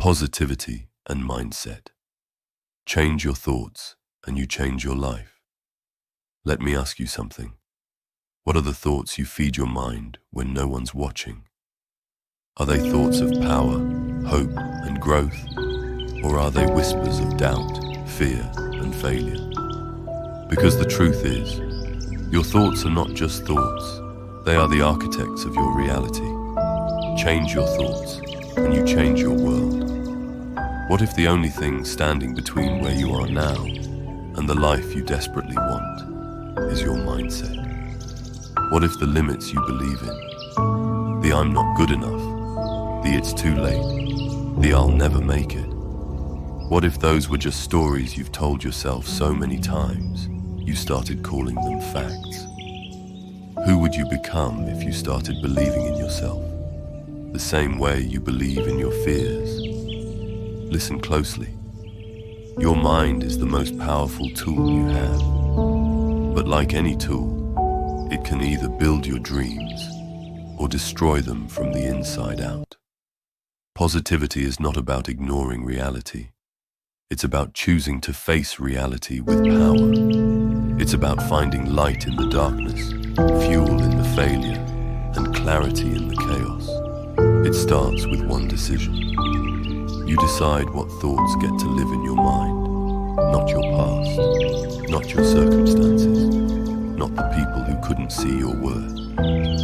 Positivity and mindset. Change your thoughts and you change your life. Let me ask you something. What are the thoughts you feed your mind when no one's watching? Are they thoughts of power, hope, and growth? Or are they whispers of doubt, fear, and failure? Because the truth is, your thoughts are not just thoughts. They are the architects of your reality. Change your thoughts, and you change your world. What if the only thing standing between where you are now and the life you desperately want is your mindset? What if the limits you believe in, the I'm not good enough, the it's too late, the I'll never make it? What if those were just stories you've told yourself so many times, you started calling them facts? Who would you become if you started believing in yourself, the same way you believe in your fears? Listen closely. Your mind is the most powerful tool you have. But like any tool, it can either build your dreams or destroy them from the inside out. Positivity is not about ignoring reality. It's about choosing to face reality with power. It's about finding light in the darkness, fuel in the failure, and clarity in the chaos. It starts with one decision. You decide what thoughts get to live in your mind, not your past, not your circumstances, not the people who couldn't see your worth.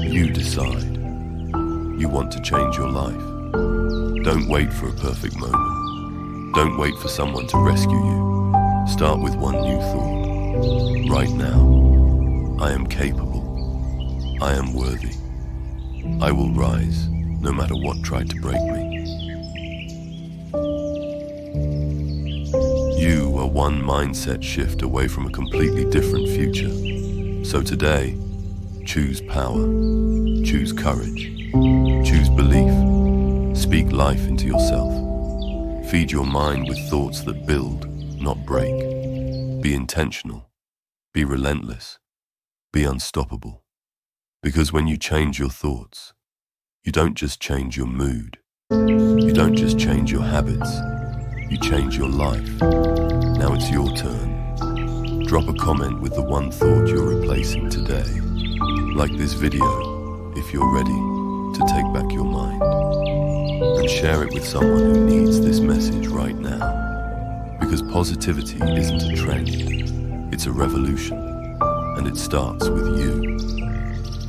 You decide. You want to change your life. Don't wait for a perfect moment. Don't wait for someone to rescue you. Start with one new thought. Right now, I am capable. I am worthy. I will rise, no matter what tried to break me. You are one mindset shift away from a completely different future. So today, choose power, choose courage, choose belief, speak life into yourself. Feed your mind with thoughts that build, not break. Be intentional, be relentless, be unstoppable. Because when you change your thoughts, you don't just change your mood, you don't just change your habits, you change your life. Now it's your turn. Drop a comment with the one thought you're replacing today. Like this video if you're ready to take back your mind. And share it with someone who needs this message right now. Because positivity isn't a trend, it's a revolution. And it starts with you.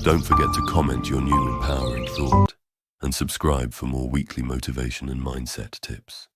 Don't forget to comment your new empowering thought and subscribe for more weekly motivation and mindset tips.